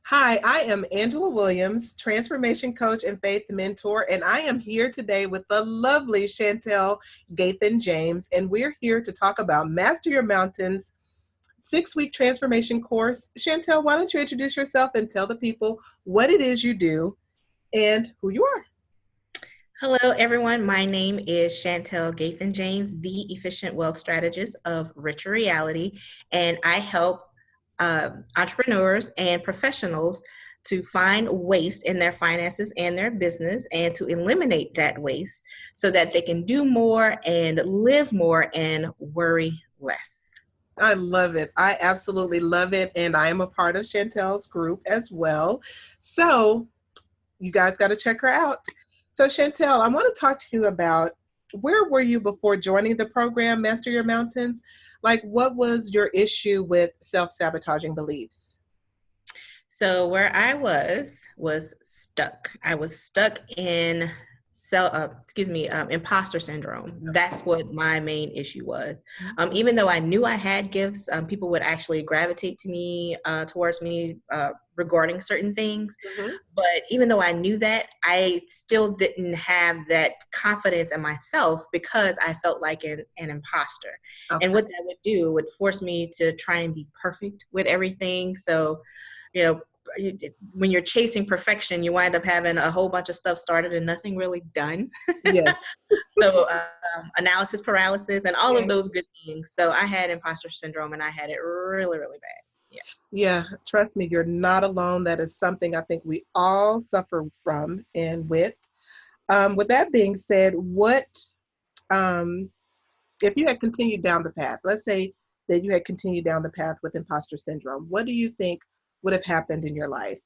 Hi, I am Angela Williams, transformation coach and faith mentor, and I am here today with the lovely Shantel Gathen-James, and we're here to talk about Master Your Mountains 6-week transformation course. Shantel, why don't you introduce yourself and tell the people what it is you do and who you are? Hello, everyone. My name is Shantel Gathen-James, the efficient wealth strategist of Richer Reality, and I help entrepreneurs and professionals to find waste in their finances and their business and to eliminate that waste so that they can do more and live more and worry less. I love it. I absolutely love it, and I am a part of Chantel's group as well. So you guys got to check her out. So Chantel, I want to talk to you about where were you before joining the program, Master Your Mountains? Like, what was your issue with self-sabotaging beliefs? So where I was stuck. I was stuck in imposter syndrome. That's what my main issue was. Even though I knew I had gifts, people would actually gravitate to me, towards me, regarding certain things. Mhm. But even though I knew that, I still didn't have that confidence in myself because I felt like an imposter. And Okay. what that would do would force me to try and be perfect with everything. So, you know, when you're chasing perfection, you wind up having a whole bunch of stuff started and nothing really done. Yes. So analysis paralysis and all of Yeah. those good things. So I had imposter syndrome and I had it really, really bad. Yeah. Yeah. Trust me, you're not alone. That is something I think we all suffer from and with. With that being said, what um, if you had continued down the path? Let's say that you had continued down the path with imposter syndrome. What do you think would have happened in your life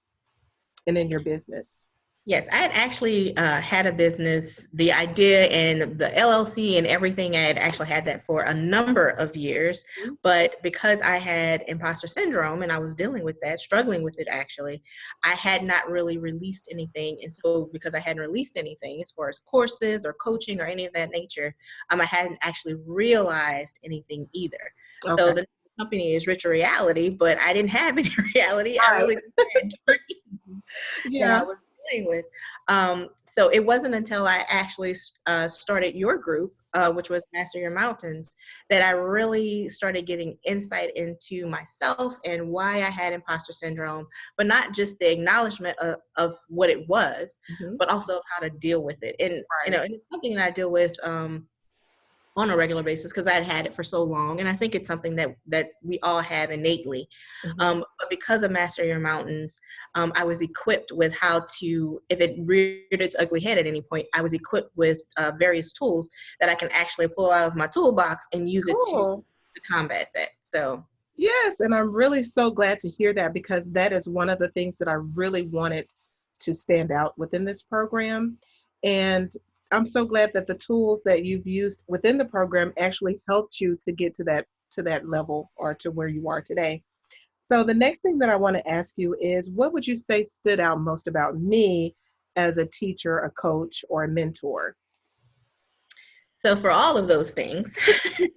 and in your business? Yes, I had actually had a business, the idea and the LLC and everything. I had actually had that for a number of years. Mhm. But because I had imposter syndrome and I was dealing with that, struggling with it actually, I had not really released anything. And so because I hadn't released anything as far as courses or coaching or any of that nature, I hadn't actually realized anything either. So Okay. the company is Richer Reality, but I didn't have any reality. I Right. really had dreams that Yeah. I was dealing with. So it wasn't until I actually started your group, which was Master Your Mountains, that I really started getting insight into myself and why I had imposter syndrome, but not just the acknowledgement of what it was, Mhm. but also of how to deal with it. And, Right. and it's something that I deal with on a regular basis because I'd had it for so long. And I think it's something that we all have innately. Mhm. But because of Master Your Mountains, I was equipped with how to, if it reared its ugly head at any point, I was equipped with various tools that I can actually pull out of my toolbox and use it to Cool. combat that. So Yes, and I'm really so glad to hear that because that is one of the things that I really wanted to stand out within this program. And I'm so glad that the tools that you've used within the program actually helped you to get to that level or to where you are today. So the next thing that I want to ask you is what would you say stood out most about me as a teacher, a coach, or a mentor? So for all of those things, I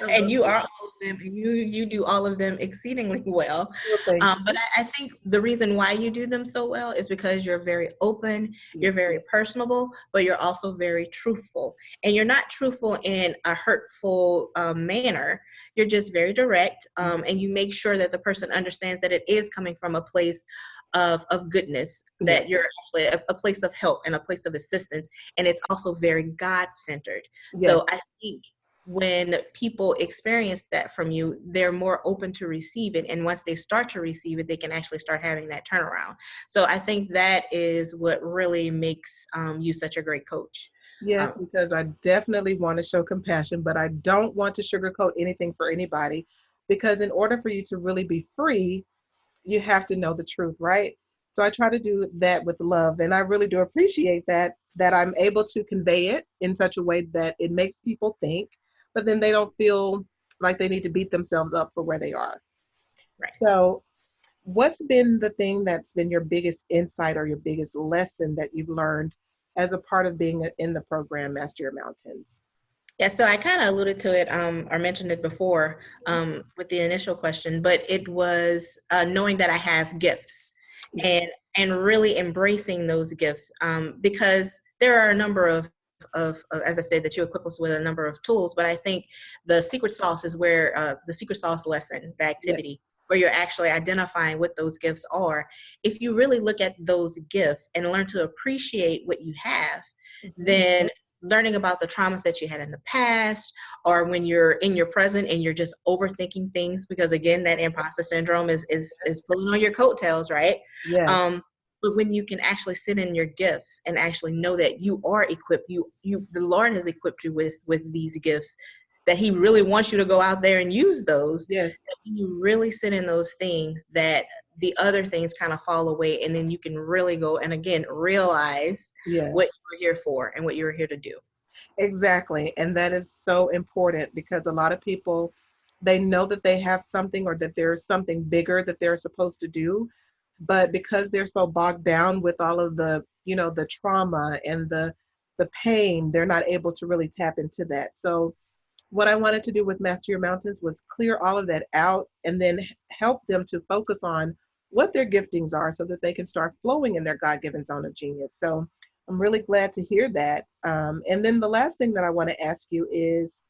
and love you are it. all of them, and you do all of them exceedingly well. Well, thank But you. I think the reason why you do them so well is because you're very open, Yeah. you're very personable, but you're also very truthful. And you're not truthful in a hurtful manner. You're just very direct, and you make sure that the person understands that it is coming from a place of goodness, Yeah. that you're actually a place of help and a place of assistance, and it's also very God-centered. Yes. So I think when people experience that from you, they're more open to receive it. And once they start to receive it, they can actually start having that turnaround. So I think that is what really makes you such a great coach. Yes, Um, because I definitely want to show compassion, but I don't want to sugarcoat anything for anybody because in order for you to really be free, you have to know the truth, right? So I try to do that with love, and I really do appreciate that I'm able to convey it in such a way that it makes people think, but then they don't feel like they need to beat themselves up for where they are. right. So, what's been the thing that's been your biggest insight or your biggest lesson that you've learned as a part of being in the program Master Your Mountains? Yeah, so I kind of alluded to it or mentioned it before with the initial question, but it was knowing that I have gifts Yeah. and really embracing those gifts, because there are a number of, as I said, that you equip us with a number of tools, but I think the secret sauce is where the secret sauce lesson, the Yes. activity where you're actually identifying what those gifts are. If you really look at those gifts and learn to appreciate what you have, Hmm. then learning about the traumas that you had in the past, or when you're in your present and you're just overthinking things, because again, that imposter syndrome is pulling on your coattails, right? Yes. um but when you can actually sit in your gifts and actually know that you are equipped, the Lord has equipped you with these gifts, that he really wants you to go out there and use those, Yes. that when you really sit in those things, that the other things kind of fall away, and then you can really go and again realize Yes. what you were here for and what you were here to do. Exactly. And that is so important because a lot of people, they know that they have something or that there's something bigger that they're supposed to do. But because they're so bogged down with all of the, the trauma and the pain, they're not able to really tap into that. So what I wanted to do with Master Your Mountains was clear all of that out and then help them to focus on what their giftings are so that they can start flowing in their God given zone of genius. So I'm really glad to hear that. And then the last thing that I want to ask you is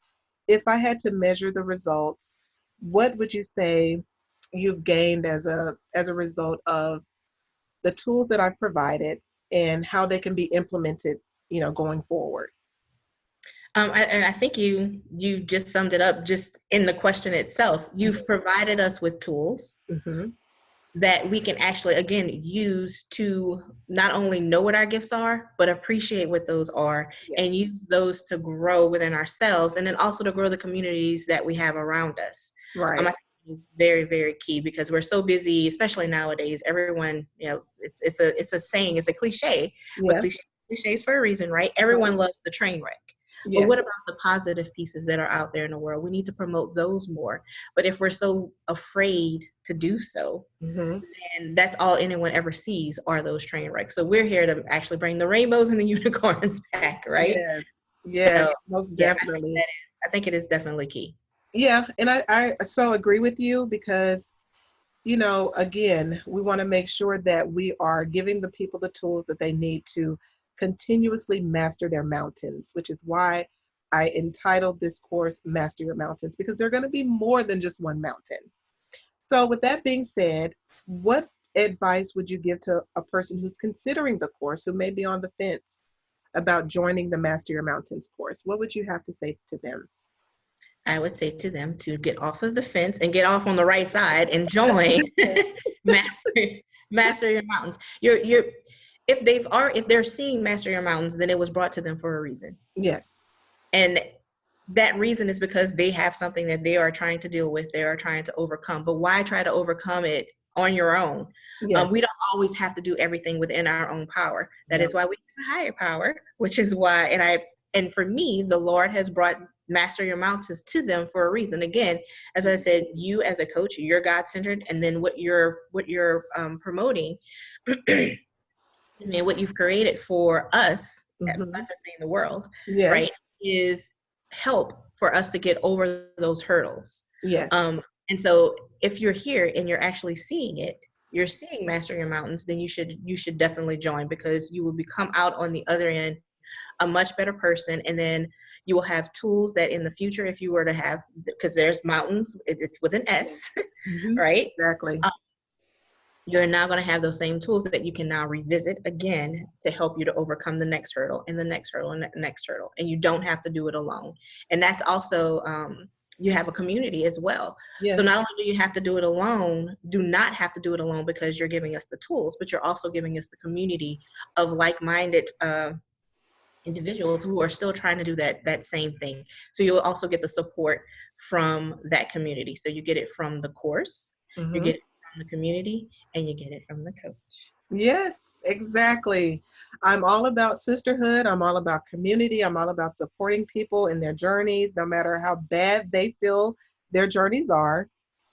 if I had to measure the results, what would you say you've gained as a result of the tools that I've provided and how they can be implemented, going forward? And I think you just summed it up just in the question itself. You've provided us with tools Mm-hmm. that we can actually again use to not only know what our gifts are, but appreciate what those are, Yes. and use those to grow within ourselves, and then also to grow the communities that we have around us. I Right. think it's very, very key, because we're so busy, especially nowadays. Everyone, it's a saying, it's a cliche, but Yes. cliches for a reason, right? Right. Everyone loves the train wreck. But Yes. what about the positive pieces that are out there in the world? We need to promote those more. But if we're so afraid to do so, Mm-hmm. and that's all anyone ever sees are those train wrecks. So we're here to actually bring the rainbows and the unicorns back, right? Yes. Yes. So Most yeah, definitely. I think it is definitely key. Yeah. And I so agree with you because, again, we want to make sure that we are giving the people the tools that they need to continuously master their mountains, which is why I entitled this course Master Your Mountains, because they're going to be more than just one mountain. So, with that being said, what advice would you give to a person who's considering the course, who may be on the fence about joining the Master Your Mountains course? What would you have to say to them? I would say to them to get off of the fence and get off on the right side and join master master your mountains. You're if they're seeing master your mountains, then it was brought to them for a reason. Yes. And that reason is because they have something that they are trying to deal with, they are trying to overcome. But why try to overcome it on your own? Yes. We don't always have to do everything within our own power. That No. is why we have a higher power, which is why, and for me, the Lord has brought Master Your Mountains to them for a reason. Again, as I said, you as a coach, you're God centered, and then what you're promoting, excuse me, what you've created for us, Hmm. us as being the world, Yes. right, is help for us to get over those hurdles. Yes. And so if you're here and you're actually seeing it, you're seeing Master Your Mountains, then you should definitely join, because you will become out on the other end a much better person. And then you will have tools that in the future, if you were to have, because there's mountains, it's with an Yes. S, Hmm. right? Exactly. You're now going to have those same tools that you can now revisit again to help you to overcome the next hurdle and the next hurdle and the next hurdle. And you don't have to do it alone. And that's also, you have a community as well. So Yes. not only do you have to do it alone, do not have to do it alone, because you're giving us the tools, but you're also giving us the community of like-minded individuals who are still trying to do that same thing. So you'll also get the support from that community. So you get it from the course, you Hmm. get it from the community, and you get it from the coach. Yes, exactly. I'm all about sisterhood. I'm all about community. I'm all about supporting people in their journeys, no matter how bad they feel their journeys are.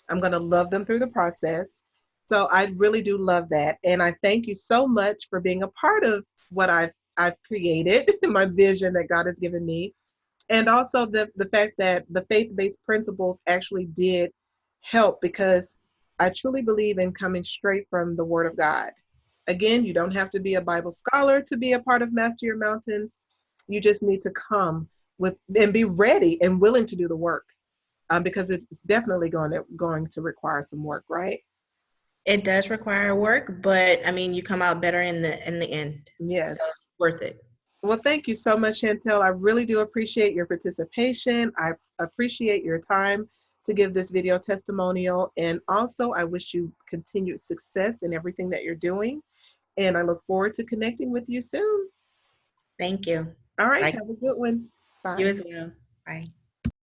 I'm going to love them through the process. So I really do love that. And I thank you so much for being a part of what I've created, my vision that God has given me. And also the fact that the faith-based principles actually did help because I truly believe in coming straight from the Word of God. Again, you don't have to be a Bible scholar to be a part of Master Your Mountains. You just need to come with and be ready and willing to do the work, because it's definitely going to require some work, right? It does require work, but I mean, you come out better in the end. Yes. So worth it. Well, thank you so much, Chantel. I really do appreciate your participation. I appreciate your time to give this video testimonial. And also, I wish you continued success in everything that you're doing. And I look forward to connecting with you soon. Thank you. All right, Like have a good one. you Bye. as well. Bye.